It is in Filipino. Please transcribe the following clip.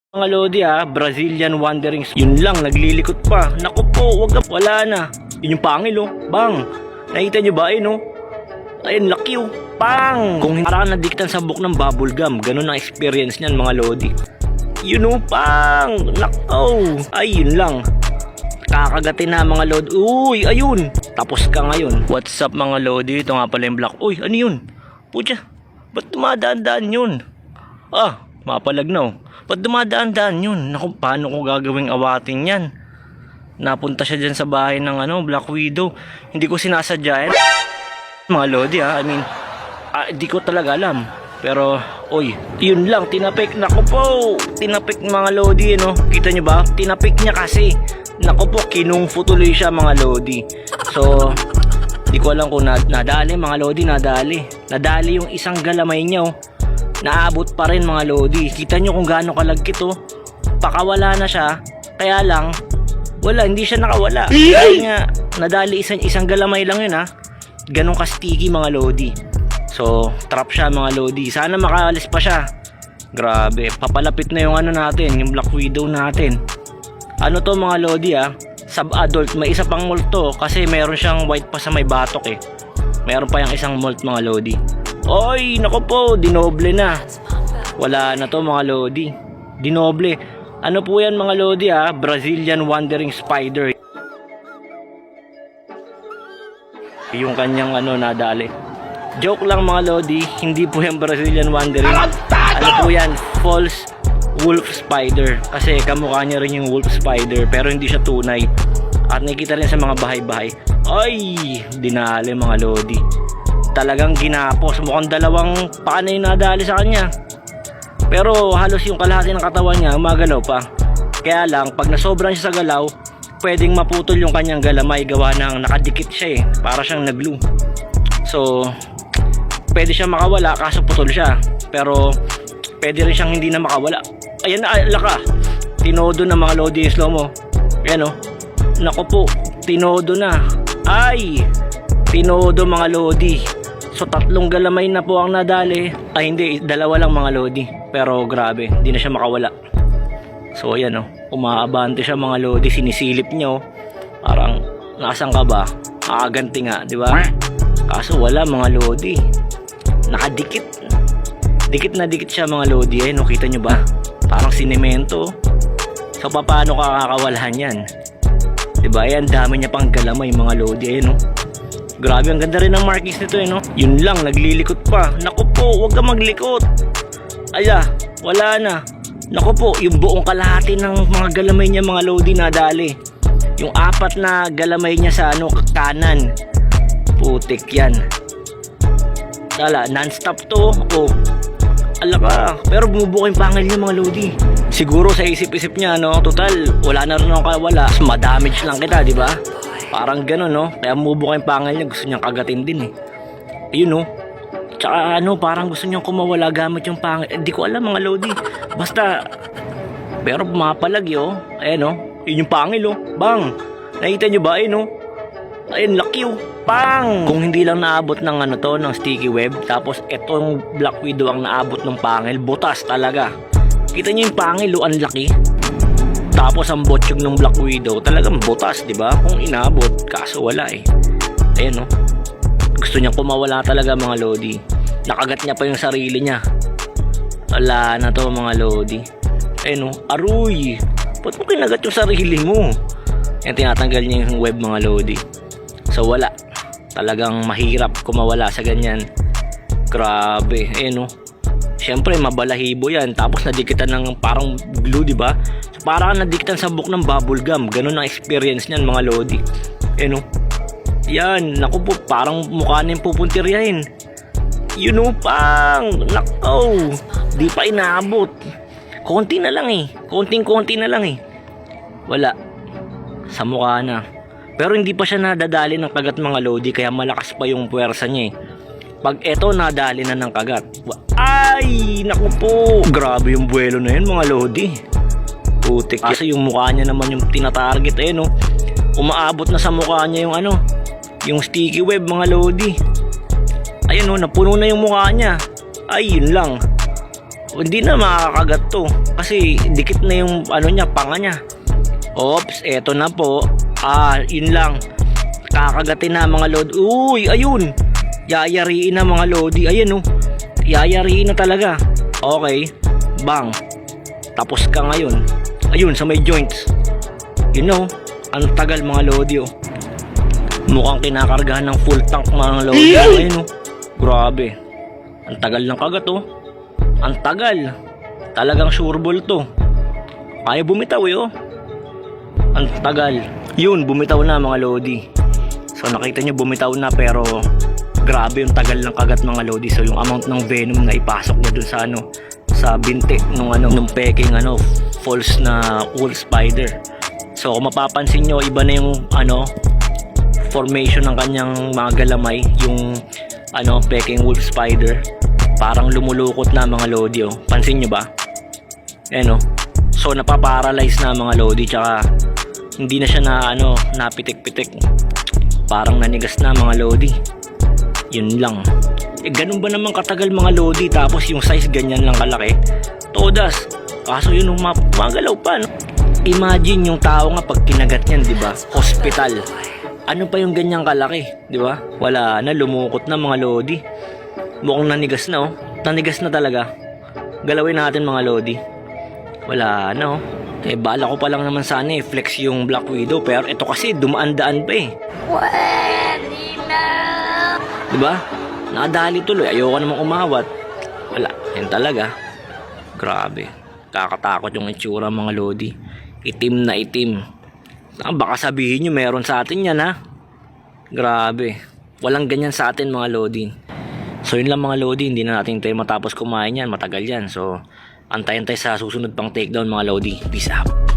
Mga Lodi Brazilian Wanderings. Yun lang, naglilikot pa. Naku po, wag ka, wala na. Yun yung pangil bang. Nakita nyo ba ayun, laki pang. Kung hindi parang nadiktan sa buhok ng bubble gum, ganun ang experience niyan mga Lodi. Yun pang. Nako, ayun lang. Kakagatin na mga Lodi. Uy, ayun. Tapos ka ngayon. What's up mga Lodi? Ito nga pala yung black. Uy, ano yun? Pucha, ba't dumadaan-daan yun? Mapalag na Ba't dumadaan-daan yun? Naku, paano ko gagawing awatin yan? Napunta siya dyan sa bahay ng Black Widow. Hindi ko sinasadya mga Lodi I mean, di ko talaga alam. Pero, yun lang, tinapik. Naku po, tinapik mga Lodi Kita nyo ba? Tinapik niya kasi. Naku po, kinungfu tuloy siya mga Lodi. So, di ko alam kung nadali mga Lodi, nadali yung isang galamay niya naabot pa rin mga Lodi. Kita nyo kung gaano kalagkit pakawala na siya. Kaya lang hindi siya nakawala. Kaya nga nadali isang galamay lang yun ganun ka-sticky mga Lodi. So trap siya mga Lodi. Sana makaalis pa siya. Grabe, papalapit na yung natin, yung Black Widow natin. To mga Lodi sub-adult. May isa pang multo kasi meron siyang white pa sa may batok meron pa yung isang molt mga Lodi. Nako po, dinoble na. Wala na to mga Lodi. Dinoble. Ano po yan mga Lodi Brazilian Wandering Spider. Yung kanyang nadali. Joke lang mga Lodi, hindi po yan Brazilian Wandering. Ano po yan? False Wolf Spider. Kasi kamukha niya rin yung Wolf Spider pero hindi siya tunay. At nakikita rin sa mga bahay-bahay. Dinali mga Lodi. Talagang ginapos. Mukhang dalawang paa na yung nadali sa kanya. Pero halos yung kalahati ng katawan niya umagalaw pa. Kaya lang pag nasobran siya sa galaw, pwedeng maputol yung kanyang galamay gawa ng nakadikit siya para siyang nag-glue. So pwede siyang makawala kaso putol siya. Pero pwede rin siyang hindi na makawala. Ayan na, laka. Tinodo na mga Lodi yung slow mo. Ayan Naku po, tinodo na. Tinodo mga Lodi. So tatlong galamay na po ang nadali. Hindi, dalawa lang mga Lodi. Pero grabe, hindi na siya makawala. So ayan umaabante siya mga Lodi. Sinisilip niya parang nasaan ka ba? Aaganti nga, di ba? Kaso wala mga Lodi. Nakadikit. Dikit na dikit siya mga Lodi. Kita nyo ba? Parang sinemento. So paano ka kakawalahan yan? Diba? Ayan, dami niya pang galamay mga Lodi. Grabe, ang ganda rin ng markings nito Yun lang, naglilikot pa. Naku po, wag ka maglikot. Wala na. Naku po, yung buong kalahati ng mga galamay niya mga Lodi nadali. Yung 4 na galamay niya sa kanan. Putik yan. Non-stop to. Pero bumubuka yung pangil niya mga Lodi. Siguro sa isip-isip niya total, wala na rin akong kawala. Madamage lang kita, di ba? Parang gano'n Kaya mubuka yung pangil niya, gusto niyang kagatin din Ayun Tsaka parang gusto niyang kumawala gamit yung pangil. Di ko alam mga Lodi. Basta pero pumapalag Ayan yun yung pangil bang. Nakita niyo ba ayun laki pang. Kung hindi lang naabot ng ng sticky web, tapos etong Black Widow ang naabot ng pangil, butas talaga. Kita niyo yung pangil ang laki. Tapos ang botsyog ng Black Widow talagang butas, di ba? Kung inabot, kaso wala Ayan gusto niyang kumawala talaga mga Lodi. Nakagat niya pa yung sarili niya. Wala na to mga Lodi. Ayan aruy. Ba't mo kinagat yung sarili mo? Ayan, tinatanggal niya yung web mga Lodi. So wala. Talagang mahirap kumawala sa ganyan. Grabe. Ayan Siyempre mabalahibo yan. Tapos nadikitan ng parang glue, di ba? So parang nadikitan sa buhok ng bubble gum. Ganun ang experience niyan mga Lodi. Yan. Naku po, parang mukha na yung pupuntiryahin. Pang. Nako. Di pa inaabot. Konti na lang Konting-konti na lang Wala. Sa mukha na. Pero hindi pa siya nadadali ng kagat mga Lodi. Kaya malakas pa yung puwersa niya Pag eto nadali na ng kagat. Naku po. Grabe yung buwelo na yun mga Lodi. Putik. Kasi yung mukha niya naman yung tinatarget umaabot na sa mukha niya yung yung sticky web mga Lodi. Ayun napuno na yung mukha niya. Yun lang. Hindi na makakagat to. Kasi dikit na yung ano niya, panga niya. Oops, eto na po. Yun lang. Kakagatin na mga lodi. Uy, ayun. Yayariin na mga lodi. Ayan oh. Yayariin na talaga. Okay. Bang. Tapos ka ngayon. Ayun, sa may joints. Yun oh. Ang tagal mga lodi oh. Mukhang kinakargahan ng full tank mga lodi. Ayun oh. Grabe. Ang tagal ng kagat oh. Ang tagal. Talagang sureball to. Kaya bumitaw eh oh. Ang tagal. Yun, bumitaw na mga lodi. So nakita nyo bumitaw na pero grabe yung tagal ng kagat mga lodi. So yung amount ng venom na ipasok niya dun sa ano, sa binti nung peking false na wolf spider. So kung mapapansin nyo, iba na yung formation ng kanyang mga galamay, yung peking wolf spider. Parang lumulukot na mga lodi oh. Pansin nyo ba? So napaparalyze na mga lodi, tsaka hindi na siya napitik-pitik. Parang nanigas na mga lodi. Yun lang. Ganun ba naman katagal mga lodi, tapos yung size ganyan lang kalaki? Todas. Kaso yun magalaw pa no? Imagine yung tao nga pag kinagat niyan, di ba? Hospital. Ano pa yung ganyang kalaki, di ba? Wala na, lumukot na mga lodi. Mukhang nanigas na oh. Nanigas na talaga. Galawin natin mga lodi. Wala na oh. Bala ko pa lang naman sana flex yung Black Widow, pero ito kasi dumaan-daan pa eh. Diba? Nakadali tuloy. Ayoko namang umawat. Wala. Yan talaga. Grabe. Kakatakot yung itsura mga lodi. Itim na itim. Baka sabihin nyo meron sa atin yan ha. Grabe. Walang ganyan sa atin mga lodi. So yun lang mga lodi. Hindi na natin tayo matapos kumain yan. Matagal yan. So antayin tayo sa susunod pang takedown mga lodi. Peace out.